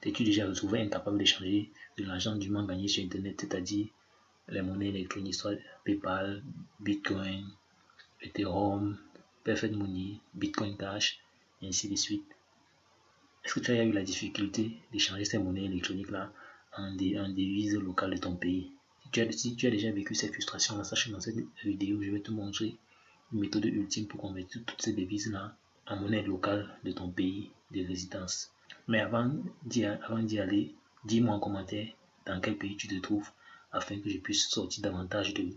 T'es-tu déjà retrouvé incapable d'échanger de l'argent dûment gagné sur Internet, c'est-à-dire les monnaies électroniques, soit PayPal, Bitcoin, Ethereum, Perfect Money, Bitcoin Cash, et ainsi de suite. Est-ce que tu as eu la difficulté d'échanger ces monnaies électroniques-là en devise locale de ton pays? Si tu as déjà vécu cette frustration-là, sache que dans cette vidéo, je vais te montrer une méthode ultime pour convertir toutes ces devises-là en monnaie locale de ton pays de résidence. Mais avant d'y aller, dis-moi en commentaire dans quel pays tu te trouves afin que je puisse sortir davantage de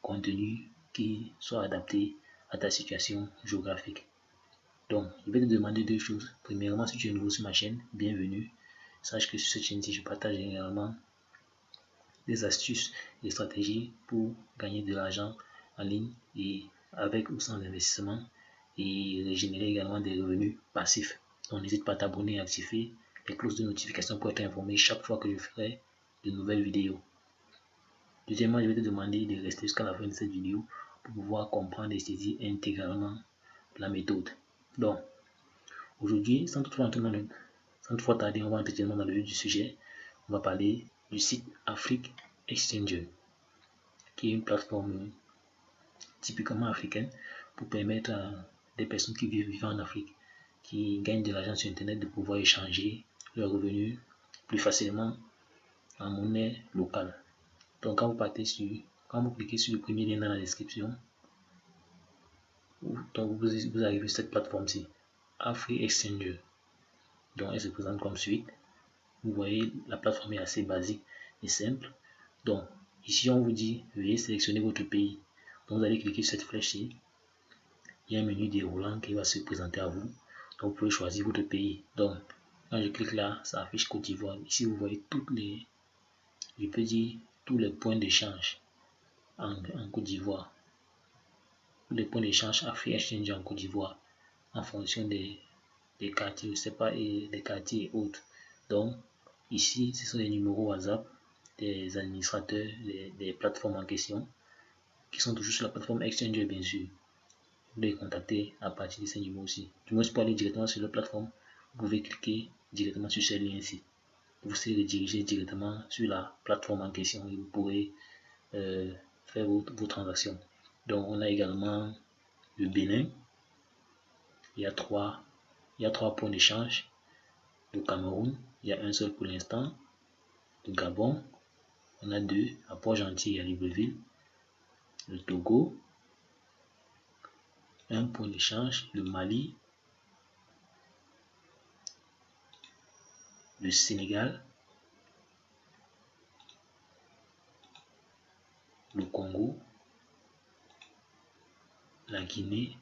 contenu qui soit adapté à ta situation géographique. Donc, je vais te demander deux choses. Premièrement, si tu es nouveau sur ma chaîne, bienvenue. Sache que sur cette chaîne-ci, je partage généralement des astuces et des stratégies pour gagner de l'argent en ligne et avec ou sans investissement et générer également des revenus passifs. Donc, n'hésite pas à t'abonner et à activer les cloches de notification pour être informé chaque fois que je ferai de nouvelles vidéos. Deuxièmement, je vais te demander de rester jusqu'à la fin de cette vidéo pour pouvoir comprendre et saisir intégralement la méthode. Donc, aujourd'hui, sans toutefois tarder, on va entrer dans le vif du sujet. On va parler du site Afrique Exchanger, qui est une plateforme typiquement africaine pour permettre à des personnes qui vivent en Afrique, qui gagnent de l'argent sur Internet, de pouvoir échanger leurs revenus plus facilement en monnaie locale. Donc, quand vous cliquez sur le premier lien dans la description, donc vous arrivez sur cette plateforme-ci, Afrique Exchanger. Donc, elle se présente comme suite. Vous voyez, la plateforme est assez basique et simple. Donc, ici, on vous dit, veuillez sélectionner votre pays. Donc, vous allez cliquer sur cette flèche-ci. Il y a un menu déroulant qui va se présenter à vous. Donc, vous pouvez choisir votre pays. Donc, quand je clique là, ça affiche Côte d'Ivoire. Ici, vous voyez tous les points d'échange en Côte d'Ivoire. Tous les points d'échange Afrique Exchanger en Côte d'Ivoire en fonction des quartiers, je sais pas, et des quartiers et autres. Donc, ici, ce sont les numéros WhatsApp des administrateurs des plateformes en question, qui sont toujours sur la plateforme Exchanger, bien sûr. Vous les contacter à partir de ces numéros-ci. Du moins, pour aller directement sur la plateforme, vous pouvez cliquer directement sur ce lien-ci. Vous serez redirigé directement sur la plateforme en question et vous pourrez faire vos transactions. Donc, on a également le Bénin. Il y a trois points d'échange. Le Cameroun, il y a un seul pour l'instant. Le Gabon, on a deux, à Port-Gentil et à Libreville. Le Togo, un point d'échange. Le Mali, le Sénégal, le Congo, la Guinée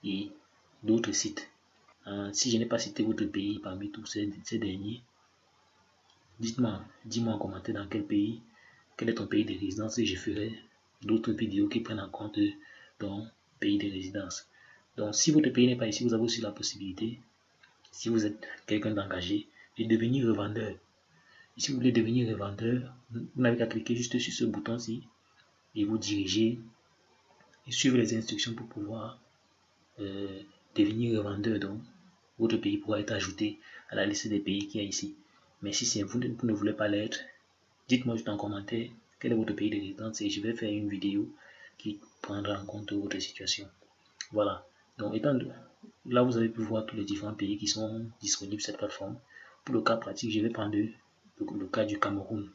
et d'autres sites. Si je n'ai pas cité votre pays parmi tous ces derniers, dis-moi en commentaire dans quel est ton pays de résidence et je ferai d'autres vidéos qui prennent en compte ton pays de résidence. Donc, si votre pays n'est pas ici, vous avez aussi la possibilité, si vous êtes quelqu'un d'engagé, de devenir revendeur. Et si vous voulez devenir revendeur, vous n'avez qu'à cliquer juste sur ce bouton-ci et vous diriger et suivre les instructions pour pouvoir devenir revendeur. Donc, votre pays pourra être ajouté à la liste des pays qu'il y a ici. Mais si vous ne voulez pas l'être, dites-moi juste en commentaire quel est votre pays de résidence et je vais faire une vidéo qui prendra en compte votre situation. Voilà. Donc, là, vous avez pu voir tous les différents pays qui sont disponibles sur cette plateforme. Pour le cas pratique, je vais prendre le cas du Cameroun.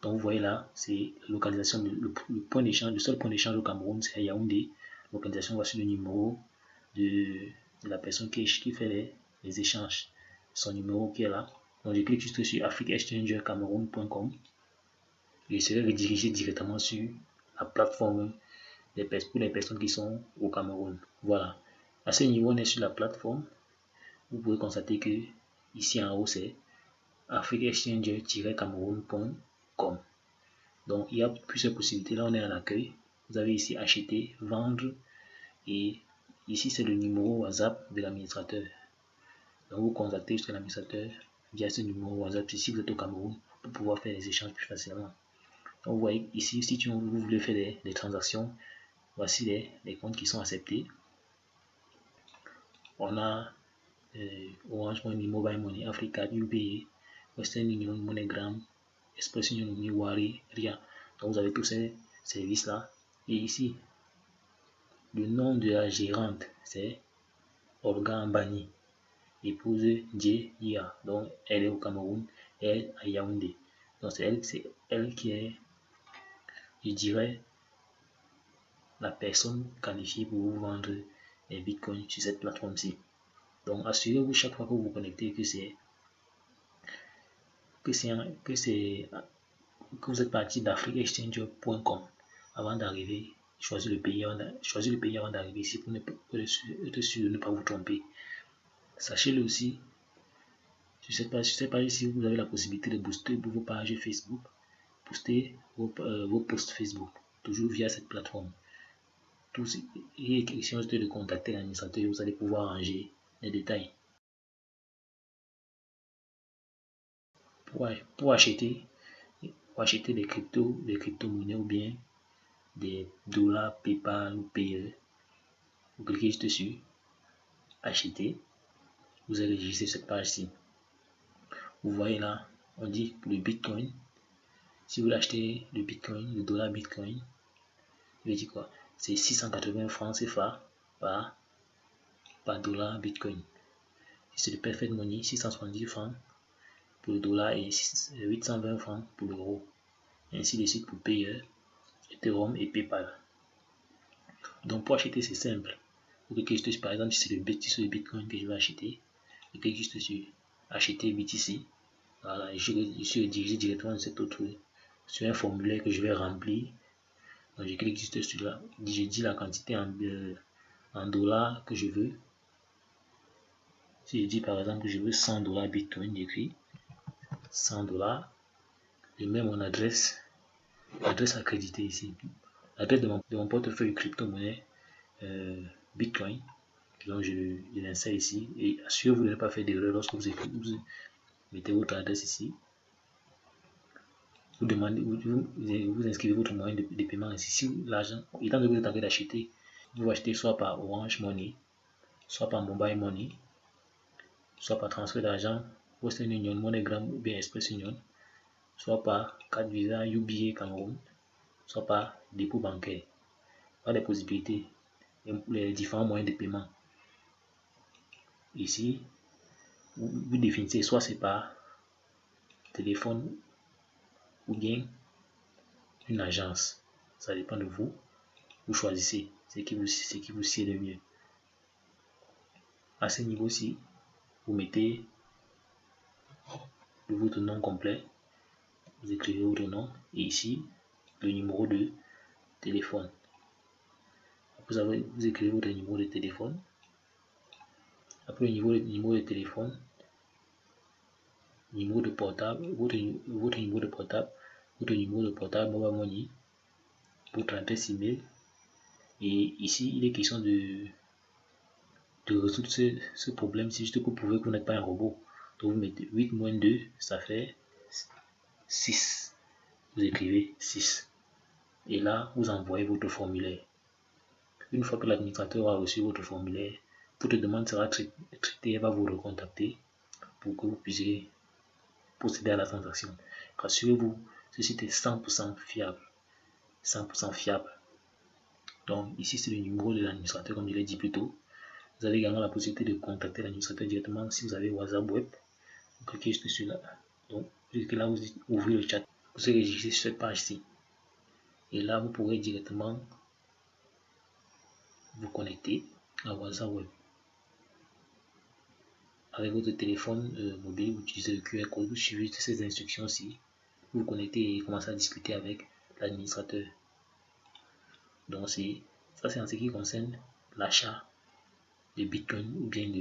Donc, vous voyez là, c'est la localisation, le point d'échange, le seul point d'échange au Cameroun, c'est à Yaoundé. Localisation, voici le numéro de la personne qui fait les échanges. Son numéro qui est là. Donc, je clique juste sur afriqueexchangercameroun.com et je serai redirigé directement sur la plateforme pour les personnes qui sont au Cameroun. Voilà. À ce niveau, on est sur la plateforme. Vous pouvez constater que ici en haut, c'est afriqueexchanger-cameroun.com. Donc, il y a plusieurs possibilités. Là, on est à l'accueil. Vous avez ici acheter, vendre et ici, c'est le numéro WhatsApp de l'administrateur. Donc, vous contactez jusqu'à l'administrateur via ce numéro WhatsApp si vous êtes au Cameroun pour pouvoir faire les échanges plus facilement. Donc, vous voyez ici, si vous voulez faire des transactions, voici les comptes qui sont acceptés. On a Orange Money, Mobile Money, Africa, UPA, Western Union, MoneyGram, Express Union, Wari, RIA. Donc vous avez tous ces services-là. Et ici, le nom de la gérante, c'est Olga Mbani, épouse Dia. Donc elle est au Cameroun et à Yaoundé. Donc c'est elle qui est, je dirais, la personne qualifiée pour vous vendre les bitcoins sur cette plateforme-ci. Donc assurez-vous chaque fois que vous vous connectez que vous êtes parti d'africaexchanger.com avant d'arriver. Choisir le pays avant d'arriver ici pour être sûr de ne pas vous tromper. Sachez-le aussi, sur cette page ici, vous avez la possibilité de booster vos pages Facebook, booster vos posts Facebook, toujours via cette plateforme. Il est question de contacter l'administrateur, vous allez pouvoir ranger les détails. Pour acheter des crypto-monnaies ou bien des dollars, PayPal ou PayE, vous cliquez juste dessus, acheter, vous allez registré cette page-ci. Vous voyez là, on dit le Bitcoin. Si vous l'achetez, le Bitcoin, le dollar Bitcoin, il veut dire quoi? C'est 680 francs CFA par dollar Bitcoin. Si c'est le Perfect Money, 670 francs pour le dollar et 820 francs pour l'euro. Ainsi de suite pour PayE, Ethereum et PayPal. Donc pour acheter, c'est simple. Vous cliquez juste, par exemple, si c'est le Bitcoin que je vais acheter, je clique juste sur acheter BTC. Voilà, je suis dirigé directement sur un formulaire que je vais remplir. Donc je clique juste sur là, je dis la quantité en dollars que je veux. Si je dis par exemple que je veux 100 dollars Bitcoin, j'écris 100 dollars. Je mets mon adresse accréditée ici. L'adresse de mon portefeuille crypto-monnaie Bitcoin. Donc je l'insère ici et assurez-vous de ne pas faire d'erreur lorsque vous mettez votre adresse ici. Vous inscrivez votre moyen de paiement ici. Si l'argent, étant donné que vous êtes en train d'acheter, vous achetez soit par Orange Money, soit par Mobile Money, soit par transfert d'argent, Western Union, MoneyGram ou bien Express Union, soit par carte Visa, UBA Cameroun, soit par dépôt bancaire. Voilà les possibilités, les différents moyens de paiement. Ici, vous définissez soit c'est par téléphone ou bien une agence. Ça dépend de vous. Vous choisissez ce qui vous sied le mieux. À ce niveau-ci, vous mettez votre nom complet. Vous écrivez votre nom et ici, le numéro de téléphone. Vous écrivez votre numéro de téléphone. Après le numéro de téléphone, numéro de portable, votre numéro de portable, Mobile Money, votre adresse email. Et ici, il est question de résoudre ce problème. C'est juste que vous pouvez que vous n'êtes pas un robot. Donc vous mettez 8 moins 2, ça fait 6. Vous écrivez 6. Et là, vous envoyez votre formulaire. Une fois que l'administrateur a reçu votre formulaire, votre demande sera traitée et va vous recontacter pour que vous puissiez procéder à la transaction. Rassurez-vous, ce site est 100% fiable. 100% fiable. Donc ici, c'est le numéro de l'administrateur, comme je l'ai dit plus tôt. Vous avez également la possibilité de contacter l'administrateur directement si vous avez WhatsApp Web. Vous cliquez juste sur là. Donc, là, vous ouvrez le chat. Vous serez registré sur cette page-ci. Et là, vous pourrez directement vous connecter à WhatsApp Web. Avec votre téléphone mobile, vous utilisez le QR code, vous suivez ces instructions-ci. Vous vous connectez et commencez à discuter avec l'administrateur. Donc, ça, c'est en ce qui concerne l'achat de Bitcoin ou bien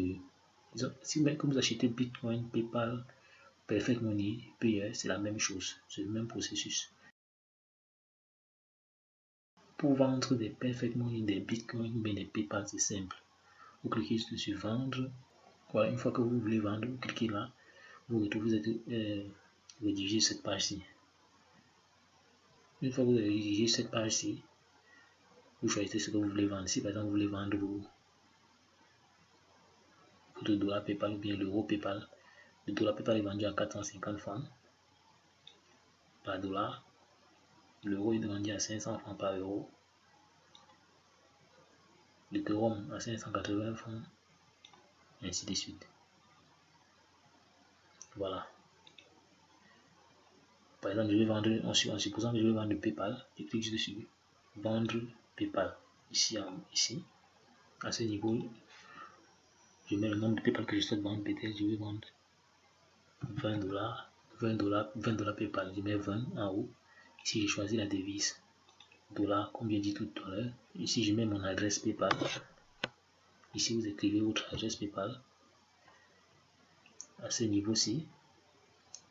si vous achetez Bitcoin, PayPal, Perfect Money, PayE, c'est la même chose, c'est le même processus. Pour vendre des Perfect Money, des Bitcoin ou bien des PayPal, c'est simple. Vous cliquez sur vendre. Voilà, une fois que vous voulez vendre, vous cliquez là. Vous êtes rédigé cette page-ci. Une fois que vous avez rédigé cette page-ci, vous choisissez ce que vous voulez vendre. Si par exemple vous voulez vendre votre dollar PayPal ou bien l'euro PayPal. Le dollar PayPal est vendu à 450 francs par dollar. L'euro est vendu à 500 francs par euro. L'Ethereum à 580 francs. Et ainsi de suite. Voilà. Par exemple, je vais vendre, en supposant que je vais vendre PayPal, je clique juste dessus, vendre PayPal. Ici, à ce niveau, je mets le nombre de PayPal que je souhaite vendre. Peut-être je vais vendre 20 dollars, 20 dollars PayPal. Je mets 20 en haut. Ici, je choisis la devise dollar, comme j'ai dit tout à l'heure. Ici, je mets mon adresse PayPal. Ici, vous écrivez votre adresse PayPal. À ce niveau-ci,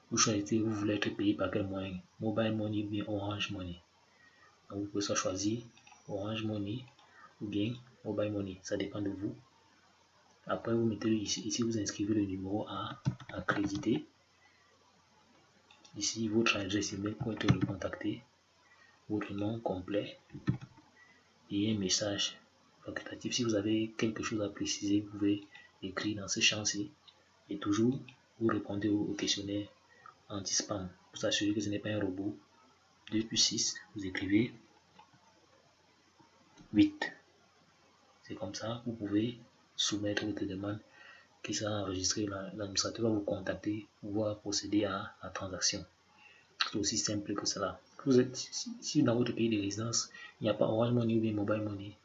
vous choisissez, vous voulez être payé par quel moyen, Mobile Money ou bien Orange Money. Donc, vous pouvez soit choisir Orange Money ou bien Mobile Money, ça dépend de vous. Après, vous mettez ici, vous inscrivez le numéro à créditer. Ici, votre adresse email pour être recontacté, votre nom complet et un message facultatif. Si vous avez quelque chose à préciser, vous pouvez écrire dans ce champ-ci et toujours vous répondez au questionnaire anti-spam pour s'assurer que ce n'est pas un robot. 2 plus 6, vous écrivez 8. C'est comme ça, vous pouvez soumettre votre demande qui sera enregistrée. L'administrateur va vous contacter pour pouvoir procéder à la transaction. C'est aussi simple que cela. Si dans votre pays de résidence, il n'y a pas Orange Money ou bien Mobile Money,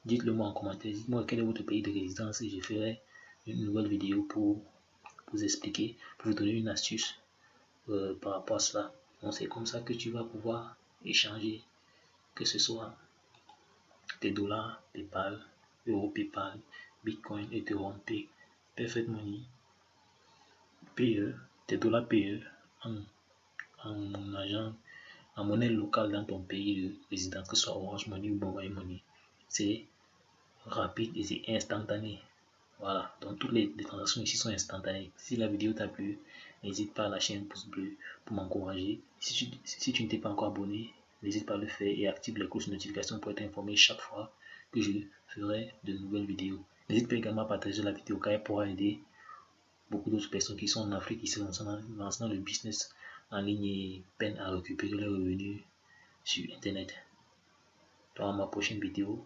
dites-le moi en commentaire. Dites-moi quel est votre pays de résidence et je ferai une nouvelle vidéo pour vous expliquer, pour vous donner une astuce par rapport à cela. Donc c'est comme ça que tu vas pouvoir échanger, que ce soit tes dollars PayPal, Euro PayPal, Bitcoin, Ethereum, Perfect Money, PE, tes dollars PE en argent, en monnaie locale dans ton pays de résidence, que ce soit Orange Money ou Mobile Money. C'est rapide et c'est instantané. Voilà, donc toutes les transactions ici sont instantanées. Si la vidéo t'a plu, n'hésite pas à lâcher un pouce bleu pour m'encourager. Si tu ne t'es pas encore abonné, n'hésite pas à le faire et active les cloches de notification pour être informé chaque fois que je ferai de nouvelles vidéos. N'hésite pas également à partager la vidéo car elle pourra aider beaucoup d'autres personnes qui sont en Afrique, qui se lancent dans le business en ligne et peinent à récupérer leurs revenus sur Internet. Dans ma prochaine vidéo,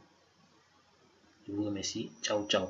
je vous remercie. Ciao, ciao.